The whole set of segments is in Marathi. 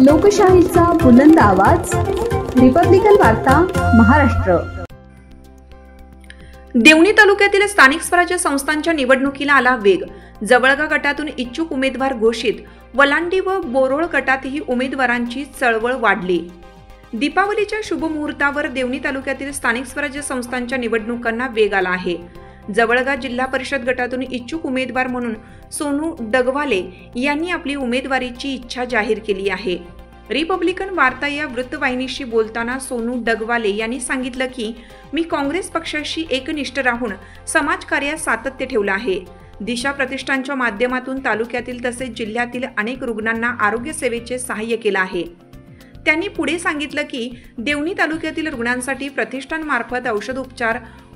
लोकशाहीचा बुलंद आवाज, रिपब्लिकन वार्ता महाराष्ट्र। देवणी तालुक्यातील स्थानिक स्वराज्य संस्थांच्या निवडणुकीला आला वेग। जवळगा गटातून इच्छुक उमेदवार घोषित, वलांडी व बोरोळ गटातही उमेदवारांची चळवळ वाढली। दीपावलीच्या शुभ मुहूर्तावर देवणी तालुक्यातील स्थानिक स्वराज्य संस्थांच्या निवडणुकांना वेग आला आहे। जवळगा जिल्हा परिषद गटातून इच्छुक उमेदवार म्हणून सोनू डगवाले यांनी आपली उमेदवारीची इच्छा जाहीर केली आहे। रिपब्लिकन वार्ता या वृत्तवाहिनीशी बोलताना सोनू डगवाले यांनी सांगितलं की मी काँग्रेस पक्षाशी एकनिष्ठ राहून समाजकार्यात सातत्य ठेवलं आहे। दिशा प्रतिष्ठानच्या माध्यमातून तालुक्यातील तसेच जिल्ह्यातील अनेक रुग्णांना आरोग्य सेवेचे सहाय्य केलं आहे। त्यांनी पुढे सांगितलं की देवणी तालुक्यातील रुग्णांसाठी प्रतिष्ठानमार्फत औषध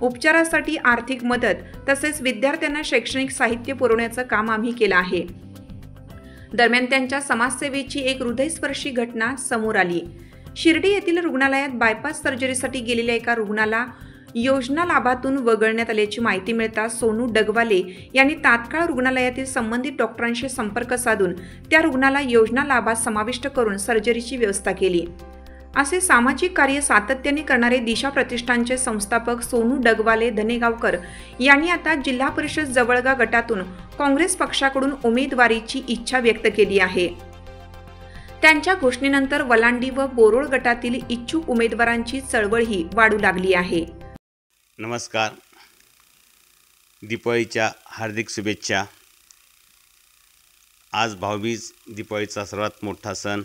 उपचारासाठी आर्थिक मदत तसेच विद्यार्थ्यांना शैक्षणिक साहित्य पुरवण्याचं काम आम्ही केलं आहे। दरम्यान त्यांच्या समाजसेवेची एक हृदयस्पर्शी घटना समोर आली। शिर्डी येथील रुग्णालयात बायपास सर्जरीसाठी गेलेल्या एका रुग्णाला योजना लाभातून वगळण्यात आल्याची माहिती मिळताच सोनू डगवाले यांनी तात्काळ रुग्णालयातील संबंधित डॉक्टरांशी संपर्क साधून त्या रुग्णाला योजना लाभात समाविष्ट करून सर्जरीची व्यवस्था केली। असे सामाजिक कार्य सातत्याने करणारे दिशा प्रतिष्ठानचे संस्थापक सोनू डगवाले धनेगावकर यांनी आता जिल्हा परिषद जवळगा गटातून काँग्रेस पक्षाकडून उमेदवारीची इच्छा व्यक्त केली आहे। त्यांच्या घोषणेनंतर वलांडी व बोरोळ गटातील इच्छुक उमेदवारांची चळवळही वाढू लागली आहे। नमस्कार, दीपावलीच्या हार्दिक शुभेच्छा। आज भाऊबीज, दीपावलीचा सर्वात मोठा सण।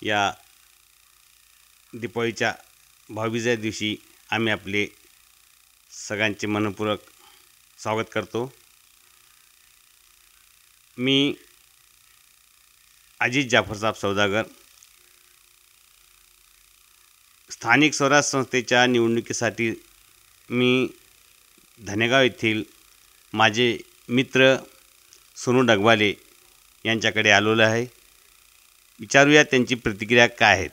या दीपावलीच्या भाऊबीजेच्या दिवशी आम्ही आपले सगळ्यांचे मनपूर्वक स्वागत करतो। मी अजित जाफरसाहेब सौदागर, स्थानिक स्वराज्य संस्थेच्या निवडणुकीसाठी मी धनेगाव येथील माझे मित्र सोनू डगवाले यांच्याकडे आलेलो आहे। विचारूया त्यांची प्रतिक्रिया काय आहे।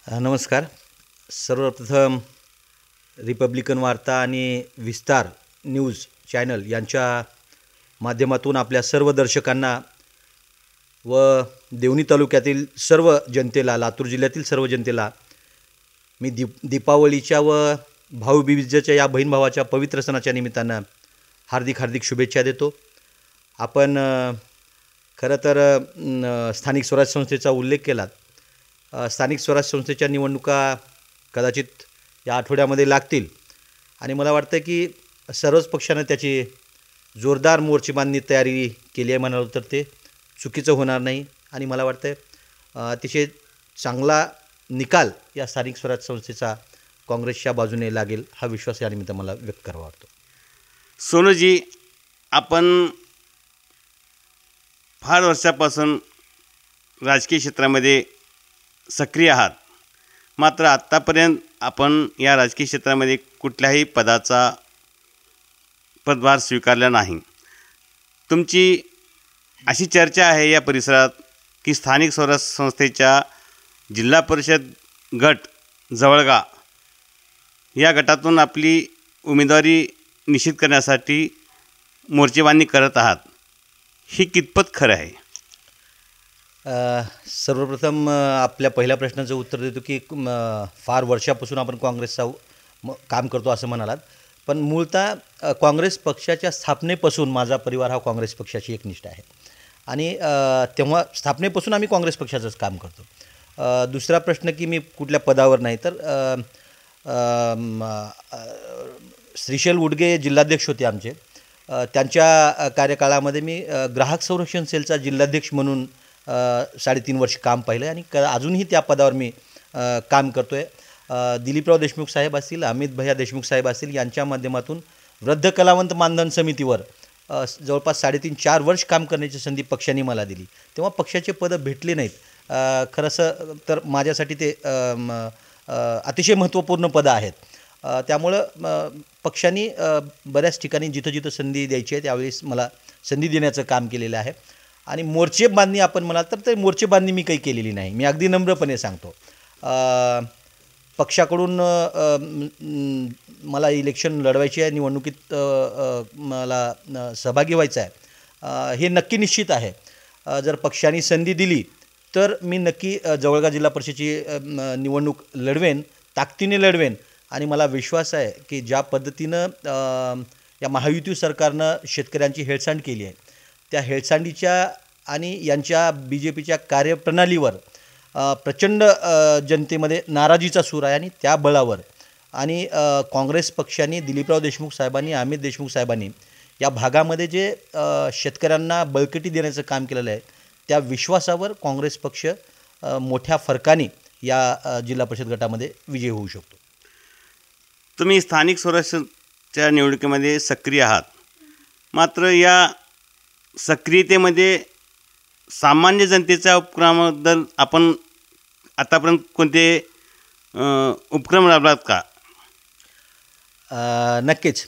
नमस्कार। सर्वप्रथम रिपब्लिकन वार्ता आणि विस्तार न्यूज चॅनल यांच्या माध्यमातून आपल्या सर्व दर्शकांना व देवणी तालुक्यातील सर्व जनतेला, लातूर जिल्ह्यातील सर्व जनतेला मी दीपावलीच्या व भाऊबीजेच्या या बहीण भावाच्या पवित्र सणाच्या निमित्तानं हार्दिक शुभेच्छा देतो। आपण खरं तर स्थानिक स्वराज्य संस्थेचा उल्लेख केलात। स्थानिक स्वराज्य संस्थेच्या निवडणुका कदाचित या आठवड्यामध्ये लागतील आणि मला वाटतं की सर्वच पक्षानं त्याची जोरदार मोर्चेबांधणी तयारी केली आहे म्हणालो तर ते चुकीचं होणार नाही आणि मला वाटतं अतिशय चांगला निकाल या स्थानिक स्वराज्य संस्थेचा काँग्रेसच्या बाजूने लागेल हा विश्वास या निमित्त मला व्यक्त करावा वाटतो। सोनूजी, आपण फार वर्षापासून राजकीय क्षेत्रामध्ये सक्रिय आहात, मात्र आत्तापर्यंत आपण या राजकीय क्षेत्रामध्ये कुठल्याही पदभार स्वीकारला नाही। तुमची अशी चर्चा आहे या परिसरात की स्थानिक स्वराज्य संस्थेच्या जिल्हा परिषद गट जवळगा या गटातून आपली उमेदवारी निश्चित करण्यासाठी मोर्चेबांधणी करत आहात, ही कितपत खरं आहे? सर्वप्रथम आपल्या पहिल्या प्रश्नाचं उत्तर देतो की फार वर्षापासून आपण काँग्रेसचा काम करतो असं म्हणालात, पण मूळतः काँग्रेस पक्षाच्या स्थापनेपासून माझा परिवार हा काँग्रेस पक्षाशी एकनिष्ठ आहे आणि तेव्हा स्थापनेपासून आम्ही काँग्रेस पक्षाचंच काम करतो। दुसरा प्रश्न की मी कुठल्या पदावर नाही, तर श्रीशैल उडगे जिल्हाध्यक्ष होते आमचे। त्यांच्या कार्यकाळामध्ये मी ग्राहक संरक्षण सेलचा जिल्हाध्यक्ष म्हणून 3.5 वर्ष काम पाहिलं आणि अजूनही त्या पदावर मी काम करतो आहे। दिलीपराव देशमुख साहेब असतील, अमित भैया देशमुख साहेब असतील यांच्या माध्यमातून वृद्ध कलावंत मानधन समितीवर जवळपास 3.5-4 वर्ष काम करण्याची संधी पक्षाने मला दिली। तेव्हा पक्षाचे पदं भेटले नाहीत। खरंसं तर माझ्यासाठी ते अतिशय महत्त्वपूर्ण पदं आहेत। त्यामुळं पक्षाने बऱ्याच ठिकाणी जिथं संधी द्यायची आहे त्यावेळेस मला संधी देण्याचं काम केलेलं आहे आणि मोर्चेबांधणी आपण म्हणाल तर ते मोर्चेबांधणी मी काही केलेली नाही। मी अगदी नम्रपणे सांगतो, पक्षाकडून मला इलेक्शन लढवायची आहे, निवडणुकीत मला सहभागी व्हायचं आहे, हे नक्की निश्चित आहे। जर पक्षाने संधी दिली तर मी नक्की जवळगा जिल्हा परिषदेची निवडणूक लढवेन, ताकदीने लढवेन. आणि मला विश्वास आहे की ज्या पद्धतीनं या महायुती सरकारनं शेतकऱ्यांची हेळसांड केली आहे, त्या हेळसांडीच्या आणि यांच्या BJPच्या कार्यप्रणालीवर प्रचंड जनतेमध्ये नाराजीचा सूर आहे. आणि त्या बळावर आणि काँग्रेस पक्षाने, दिलीपराव देशमुख साहेबांनी, अमित देशमुख साहेबांनी या भागामध्ये जे शेतकऱ्यांना बळकटी देण्याचं काम केलेलं आहे, त्या विश्वासावर काँग्रेस पक्ष मोठ्या फरकाने या जिल्हा परिषद गटामध्ये विजयी होऊ शकतो. तुम्ही स्थानिक स्वराज्याच्या निवडणुकीमध्ये सक्रिय आहात, मात्र या सक्रियतेमध्ये सामान्य जनतेच्या उपक्रमाबद्दल आपण आतापर्यंत कोणते उपक्रम राबवलात का? नक्कीच.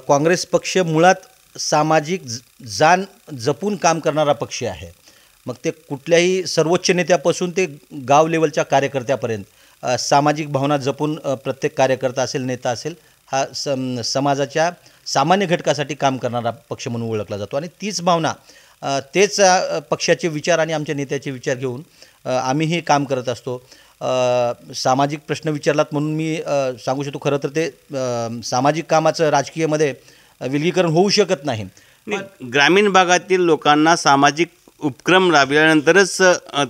काँग्रेस पक्ष मुळात सामाजिक जाण जपून काम करणारा पक्ष आहे. मग ते कुठल्याही सर्वोच्च नेत्यापासून ते गाव लेवलच्या कार्यकर्त्यापर्यंत सामाजिक भावना जपून प्रत्येक कार्यकर्ता असेल, नेता असेल, हा समाजाच्या सामान्य घटकासाठी काम करणारा पक्ष म्हणून ओळखला जातो. आणि तीच भावना, तेच पक्षाचे विचार आणि आमच्या नेत्याचे विचार घेऊन आम्हीही काम करत असतो. सामाजिक प्रश्न विचारलात म्हणून मी सांगू शकतो, खरं तर ते सामाजिक कामाचं राजकीयमध्ये विलगीकरण होऊ शकत नाही. ग्रामीण भागातील लोकांना सामाजिक उपक्रम राबविल्यानंतरच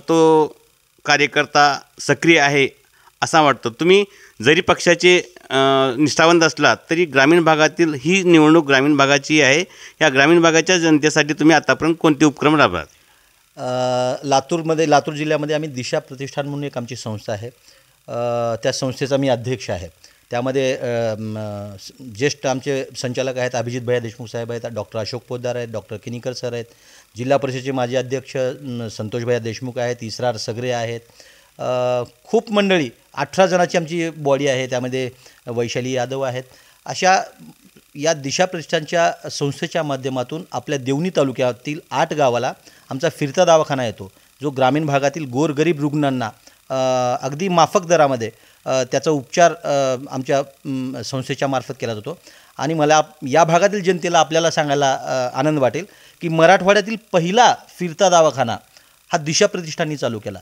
तो कार्यकर्ता सक्रिय आहे असा वाटतो. तुम्ही जरी पक्षाचे निष्ठावंत असलात तरी ग्रामीण भागातील ही निवडणूक ग्रामीण भागाची आहे. या ग्रामीण भागाच्या जनतेसाठी तुम्ही आतापर्यंत कोणते उपक्रम राबवलात? लातूर जिल्ह्यामध्ये आम्ही दिशा प्रतिष्ठान म्हणून एक आमची संस्था आहे. त्या संस्थेचा मी अध्यक्ष आहे. त्यामध्ये ज्येष्ठ आमचे संचालक आहेत, अभिजित भैया देशमुख साहेब आहेत, डॉक्टर अशोक पोद्दार आहेत, डॉक्टर किनीकर सर आहेत, जिल्हा परिषदेचे माजी अध्यक्ष संतोष भैया देशमुख आहेत, इसरार सगरे आहेत. खूप मंडळी, 18 जणांची आमची बॉडी आहे. त्यामध्ये वैशाली यादव आहेत. अशा या दिशा प्रतिष्ठानच्या संस्थेच्या माध्यमातून आपल्या देवणी तालुक्यातील 8 गावाला आमचा फिरता दवाखाना येतो, जो ग्रामीण भागातील गोरगरीब रुग्णांना अगदी माफक दरामध्ये त्याचा उपचार आमच्या संस्थेच्या मार्फत केला जातो. आणि मला या भागातील जनतेला आपल्याला सांगायला आनंद वाटेल की मराठवाड्यातील पहिला फिरता दवाखाना हा दिशा प्रतिष्ठाननी चालू केला.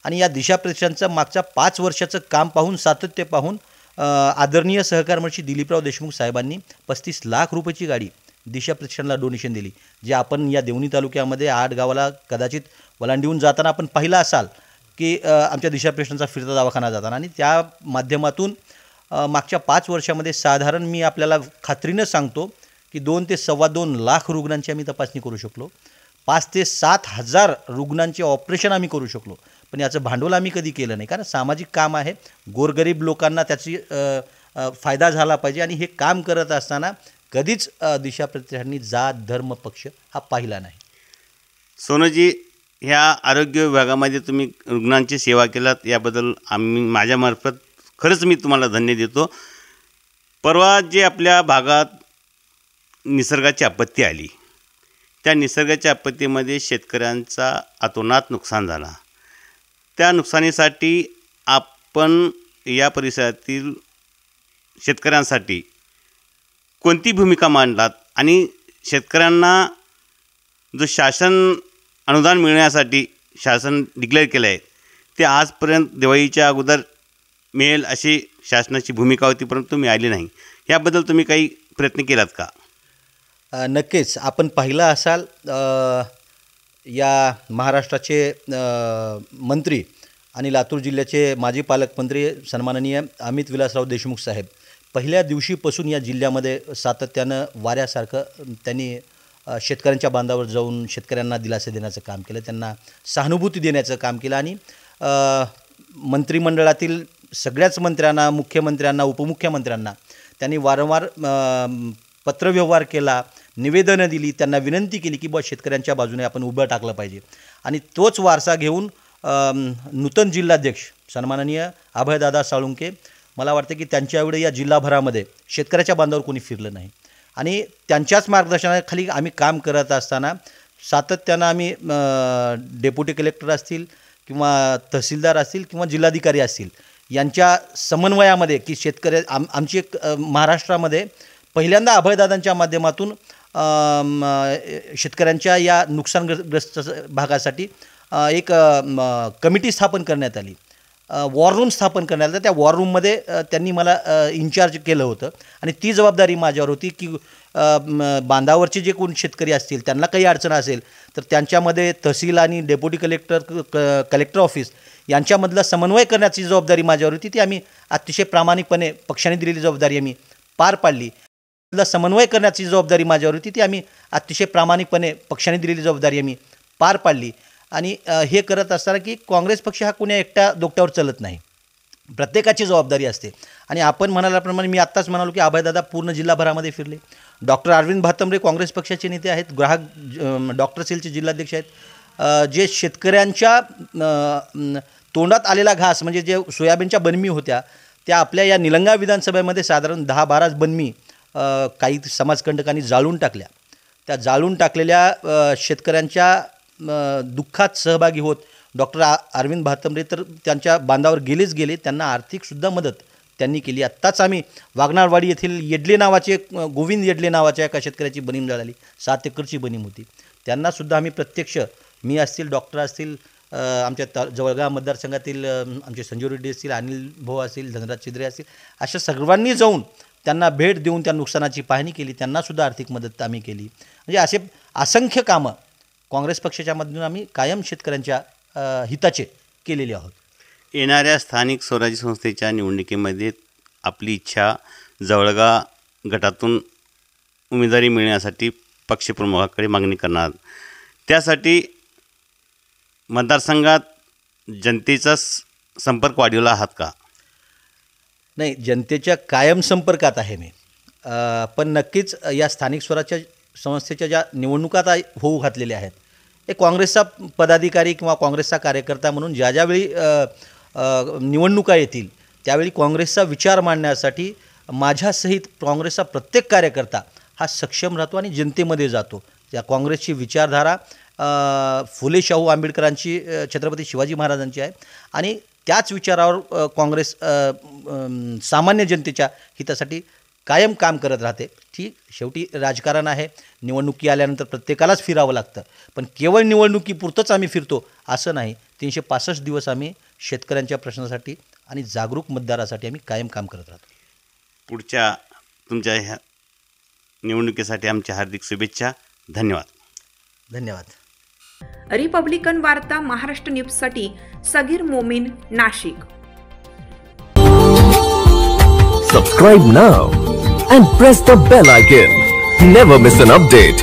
आणि या दिशा प्रतिष्ठानचं मागच्या 5 वर्षाचं काम पाहून, सातत्य पाहून आदरणीय सहकार मंत्री दिलीपराव देशमुख साहेबांनी 35 लाख रुपयाची गाडी दिशा प्रतिष्ठानला डोनेशन दिली. जे आपण या देवणी तालुक्यामध्ये 8 गावाला कदाचित वलांडीहून जाताना आपण पाहिला असाल की आमच्या दिशा प्रतिष्ठानचा फिरता दवाखाना जाताना. आणि त्या माध्यमातून मागच्या 5 वर्षामध्ये साधारण मी आपल्याला खात्रीनं सांगतो की 2 ते 2.25 लाख रुग्णांची आम्ही तपासणी करू शकलो. 5 ते 7 हजार रुग्णांचे ऑपरेशन आम्ही करू शकलो. पण याचं भांडवल आम्ही कधी केलं नाही, कारण सामाजिक काम आहे. गोरगरीब लोकांना त्याची फायदा झाला पाहिजे. आणि हे काम करत असताना कधीच दिशा प्रतिष्ठाननी जात, धर्म, पक्ष हा पाहिला नाही. सोनूजी, ह्या आरोग्य विभागामध्ये तुम्ही रुग्णांची सेवा केलात, याबद्दल माझ्यामार्फत खरंच मी तुम्हाला धन्य देतो. परवा जे आपल्या भागात निसर्गाची आपत्ती आली, त्या निसर्गाच्या आपत्तीमध्ये शेतकऱ्यांचा अतोनात नुकसान झाला. त्या नुकसानीसाठी आपण या परिसरातील शेतकऱ्यांसाठी कोणती भूमिका मांडलात? आणि शेतकऱ्यांना जो शासन अनुदान मिळण्यासाठी शासन डिक्लेअर केलं आहे, ते आजपर्यंत दिवाळीच्या अगोदर मिळेल अशी शासनाची भूमिका होती, परंतु मिळाली नाही. याबद्दल तुम्ही काही प्रयत्न केलात का? नक्कीच. आपण पाहिलं असाल, या महाराष्ट्राचे मंत्री आणि लातूर जिल्ह्याचे माजी पालकमंत्री सन्माननीय अमित विलासराव देशमुख साहेब पहिल्या दिवशीपासून या जिल्ह्यामध्ये सातत्यानं वाऱ्यासारखं त्यांनी शेतकऱ्यांच्या बांधावर जाऊन शेतकऱ्यांना दिलासा देण्याचं काम केलं, त्यांना सहानुभूती देण्याचं काम केलं. आणि मंत्रिमंडळातील सगळ्याच मंत्र्यांना, मुख्यमंत्र्यांना, उपमुख्यमंत्र्यांना त्यांनी वारंवार पत्रव्यवहार केला, निवेदनं दिली, त्यांना विनंती केली की बुवा शेतकऱ्यांच्या बाजूने आपण उभं टाकलं पाहिजे. आणि तोच वारसा घेऊन नूतन जिल्हाध्यक्ष सन्माननीय अभयदादा साळुंके, मला वाटतं की त्यांच्याएवढे या जिल्हाभरामध्ये शेतकऱ्याच्या बांधावर कोणी फिरलं नाही. आणि त्यांच्याच मार्गदर्शनाखाली आम्ही काम करत असताना सातत्यानं आम्ही डेप्युटी कलेक्टर असतील किंवा तहसीलदार असतील किंवा जिल्हाधिकारी असतील यांच्या समन्वयामध्ये की शेतकरी आमची एक महाराष्ट्रामध्ये पहिल्यांदा अभयदादांच्या माध्यमातून शेतकऱ्यांच्या या नुकसानग्रस्त भागासाठी एक कमिटी स्थापन करण्यात आली, वॉर रूम स्थापन करण्यात आलं. त्या वॉर रूममध्ये त्यांनी मला इन्चार्ज केलं होतं आणि ती जबाबदारी माझ्यावर होती की बांधावरचे जे कोण शेतकरी असतील त्यांना काही अडचण असेल तर त्यांच्यामध्ये तहसील आणि डेप्युटी कलेक्टर ऑफिस यांच्यामधला समन्वय करण्याची जबाबदारी माझ्यावर होती. ती आम्ही अतिशय प्रामाणिकपणे पक्षाने दिलेली जबाबदारी आम्ही पार पाडली. समन्वय करण्याची जबाबदारी माझ्यावर होती, ती आम्ही अतिशय प्रामाणिकपणे पक्षाने दिलेली जबाबदारी आम्ही पार पाडली. आणि हे करत असताना की काँग्रेस पक्ष हा कुण्या एकट्या दोकट्यावर चालत नाही, प्रत्येकाची जबाबदारी असते. आणि आपण म्हणाल्याप्रमाणे मी आत्ताच म्हणालो की अभयदादा पूर्ण जिल्हाभरामध्ये फिरले. डॉक्टर अरविंद भातांब्रे काँग्रेस पक्षाचे नेते आहेत, ग्राहक डॉक्टर सेलचे जिल्हाध्यक्ष आहेत. जे शेतकऱ्यांच्या तोंडात आलेला घास म्हणजे जे सोयाबीनच्या बनमी होत्या त्या आपल्या या निलंगा विधानसभेमध्ये साधारण 10-12 बनमी काही समाजकंटकांनी जाळून टाकल्या. त्या जाळून टाकलेल्या शेतकऱ्यांच्या दुःखात सहभागी होत डॉक्टर अरविंद भातांब्रे तर त्यांच्या बांधावर गेले. त्यांना आर्थिकसुद्धा मदत त्यांनी केली. आत्ताच आम्ही वागणारवाडी येथील येडले नावाचे गोविंद येडले नावाच्या एका शेतकऱ्याची बनीम जळाली, 7 एकरची बनीम होती. त्यांनासुद्धा आम्ही प्रत्यक्ष, मी असतील, डॉक्टर असतील, आमच्या जवळगाव मतदारसंघातील आमचे संजीव रेड्डी असतील, अनिल भाऊ असतील, धनराज चिद्रे असतील, अशा सर्वांनी जाऊन त्यांना भेट देऊन त्या नुकसानाची पाहणी केली. त्यांनासुद्धा आर्थिक मदत आम्ही केली. म्हणजे असे असंख्य कामं काँग्रेस पक्षाच्या मधून आम्ही कायम शेतकऱ्यांच्या हिताचे केलेले आहोत. येणाऱ्या स्थानिक स्वराज्य संस्थेच्या निवडणुकीमध्ये आपली इच्छा जवळगा गटातून उमेदवारी मिळण्यासाठी पक्षप्रमुखाकडे मागणी करणार. त्यासाठी मतदारसंघात जनतेचा संपर्क वाढवला आहात का? नाही, जनतेच्या कायम संपर्कात आहे मी. पण नक्कीच या स्थानिक स्वराज्य संस्थेच्या ज्या निवडणुका होऊ घातलेल्या आहेत, हे काँग्रेसचा पदाधिकारी किंवा काँग्रेसचा कार्यकर्ता म्हणून ज्यावेळी निवडणुका येतील त्यावेळी काँग्रेसचा विचार मांडण्यासाठी माझ्यासहित काँग्रेसचा प्रत्येक कार्यकर्ता हा सक्षम राहतो आणि जनतेमध्ये जातो. त्या काँग्रेसची विचारधारा फुले शाहू आंबेडकरांची, छत्रपती शिवाजी महाराजांची आहे आणि त्याच विचारावर काँग्रेस सामान्य जनतेच्या हितासाठी कायम काम करत राहते. ती शेवटी राजकारण आहे, निवडणुकी आल्यानंतर प्रत्येकालाच फिरावं लागतं, पण केवळ निवडणुकीपुरतंच आम्ही फिरतो असं नाही. 365 दिवस आम्ही शेतकऱ्यांच्या प्रश्नासाठी आणि जागरूक मतदारासाठी आम्ही कायम काम करत राहतो. पुढच्या तुमच्या ह्या निवडणुकीसाठी आमच्या हार्दिक शुभेच्छा. धन्यवाद. धन्यवाद. रिपब्लिकन वार्ता महाराष्ट्र न्यूजसाठी Sagir Momin, Nashik. Subscribe now and press the bell icon. Never miss an update.